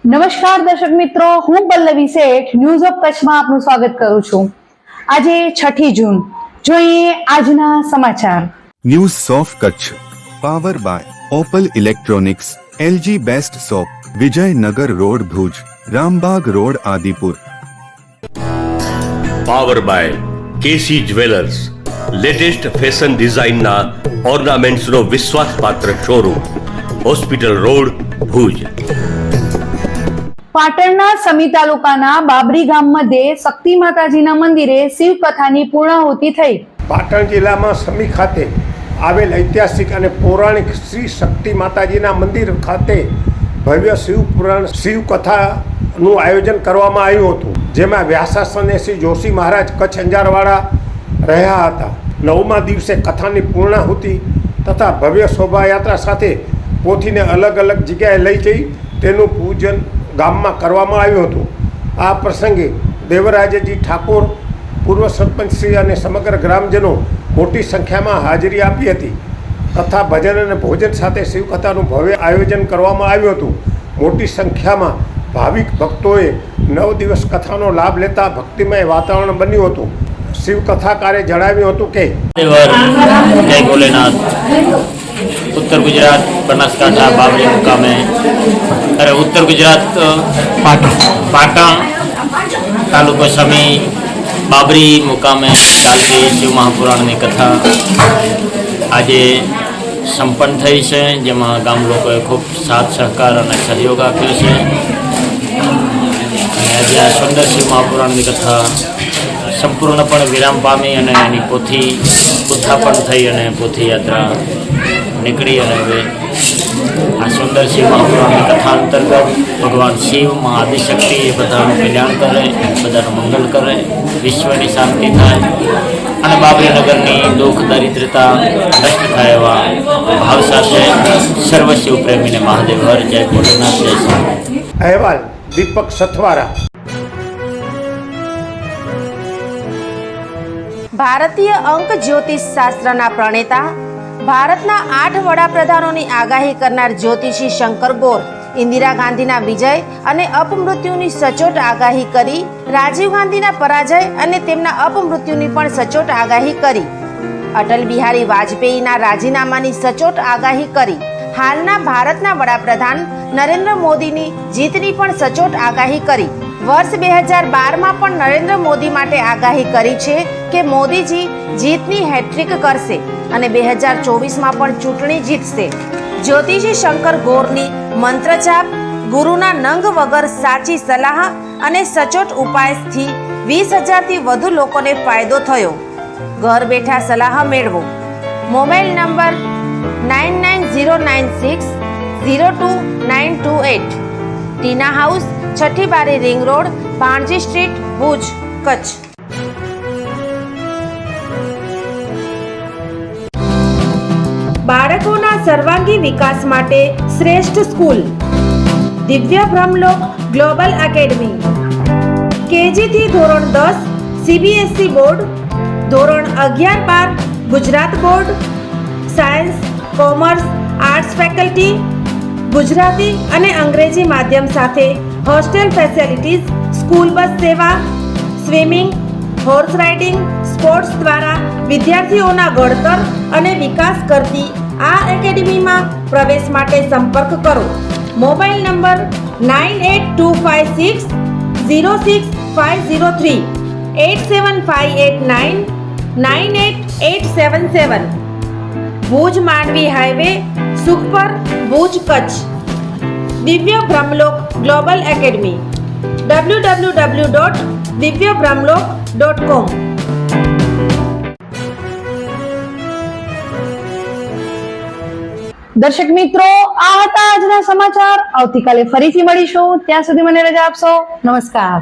નમસ્કાર દર્શક મિત્રો, હું પલ્લવી શેઠ ન્યૂઝ ઓફ કચ્છમાં આપનું સ્વાગત કરું છું। આજે 6 જૂન, જોઈએ આજના સમાચાર। News of Kutch power by Opal electronics, LG best shop, Vijaynagar road Bhuj, Rambagh road Adipur. Power by KC jewellers, latest fashion ડિઝાઇનના ઓર્નામેન્ટ્સનો વિશ્વાસપાત્ર શોરૂમ, હોસ્પિટલ રોડ ભુજ। પાટણના સમી તાલુકાના બાબરી ગામ મધ્યે શક્તિ માતાજીના મંદિરે શિવ કથાની પૂર્ણાહુતિ થઈ। પાટણ જિલ્લામાં સમી ખાતે આવેલ ઐતિહાસિક અને પૌરાણિક શ્રી શક્તિ માતાજીના મંદિર ખાતે ભવ્ય શિવ કથાનું આયોજન કરવામાં આવ્યું હતું, જેમાં વ્યાસાસને શ્રી જોશી મહારાજ કચ્છ અંજારવાળા રહ્યા હતા। 9મા દિવસે કથાની પૂર્ણાહુતિ તથા ભવ્ય શોભાયાત્રા સાથે પોથીને અલગ અલગ જગ્યાએ લઈ જઈ તેનું પૂજન ગામમાં કરવામાં આવ્યું હતું। આ પ્રસંગે દેવરાજજી ઠાકોર, પૂર્વ સરપંચશ્રી અને સમગ્ર ગ્રામજનો મોટી સંખ્યામાં હાજરી આપી હતી। કથા, ભજન અને ભોજન સાથે શિવકથાનું ભવ્ય આયોજન કરવામાં આવ્યું હતું। મોટી સંખ્યામાં ભાવિક ભક્તોએ 9 દિવસ કથાનો લાભ લેતા ભક્તિમય વાતાવરણ બન્યું હતું। શિવકથાકારે જણાવ્યું હતું કે जय भोलेनाथ। उत्तर गुजरात बनासकांठा बाबरी मुकामे, अरे उत्तर गुजरात पाटण तालुको समी बाबरी मुकामे चालती शिव महापुराणની કથા આજે સંપન્ન થઈ છે, જેમાં ગામ લોકોએ ખૂબ સાથ સહકાર અને સહયોગ આપ્યો છે। અને આજે આ સુંદર શિવ મહાપુરાણની કથા સંપૂર્ણપણે વિરામ પામી અને એની પોથી ઉત્થાપન થઈ અને પોથી યાત્રા નીકળી। અને હવે આ સુંદર શિવ મહાપુરાણની કથા અંતર્ગત ભગવાન શિવ, મા આદિશક્તિ એ બધાનું કલ્યાણ કરે, બધાનું મંગલ કરે, વિશ્વની શાંતિ થાય અને બાબરી નગરની દુઃખ દરિદ્રતા નષ્ટ થાય એવા ભાવ સાથે સર્વ શિવ પ્રેમીને મહાદેવ હર, જય ભોલેનાથ, જય સ્વામી। અહેવાલ દીપક સથવારા। ભારતીય અંક જ્યોતિષ શાસ્ત્રના પ્રણેતા, ભારતના 8 વડાપ્રધાનોની આગાહી કરનાર જ્યોતિષી શંકર ગોર ઇન્દિરા ગાંધીના વિજય અને અપમૃત્યુની સચોટ આગાહી કરી, રાજીવ ગાંધીના પરાજય અને તેમના અપમૃત્યુની પણ સચોટ આગાહી કરી, અટલ બિહારી વાજપેયીના રાજીનામાની સચોટ આગાહી કરી, હાલના ભારતના વડાપ્રધાન નરેન્દ્ર મોદીની જીતની પણ સચોટ આગાહી કરી। વર્ષ 2012માં પણ નરેન્દ્ર મોદી માટે આગાહી કરી છે કે મોદીજી જીતની હેટ્રિક કરશે અને 2024માં પણ ચૂંટણી જીતશે। જ્યોતિષી શંકર ગોરની મંત્રજાપ, ગુરુના નંગ વગર સાચી સલાહ અને સચોટ ઉપાયથી 20,000થી વધુ લોકોને ફાયદો થયો। ઘર બેઠા સલાહ મેળવો। Mobile number 9909602928। ટીના હાઉસ, છઠ્ઠી બારી ring road, Bhanji street, Bhuj, Kutch. બાળકોના સર્વાંગી વિકાસ માટે શ્રેષ્ઠ સ્કૂલ દિવ્ય બ્રહ્મલોક ગ્લોબલ એકેડમી। KG થી ધોરણ 10 CBSE બોર્ડ, ધોરણ 11-12 Gujarat board, science, commerce, arts faculty, Gujarati અને અંગ્રેજી માધ્યમ સાથે હોસ્ટેલ ફેસિલિટીઝ, સ્કૂલ બસ સેવા, સ્વિમિંગ, હોર્સ રાઇડિંગ, સ્પોર્ટ્સ દ્વારા વિદ્યાર્થીઓના ઘડતર અને વિકાસ કરતી આ એકેડમીમાં પ્રવેશ માટે સંપર્ક કરો। Mobile number 9825606503, 8758998877। Bhuj Mandvi highway, Sukhpar, Bhuj, Kutch. દિવ્ય બ્રહ્મલોક ગ્લોબલ એકેડમી, www.divyabrahmlok.com। દર્શક મિત્રો, આ હતા આજના સમાચાર। આવતીકાલે ફરીથી મળીશું, ત્યાં સુધી મને રજા આપશો। નમસ્કાર।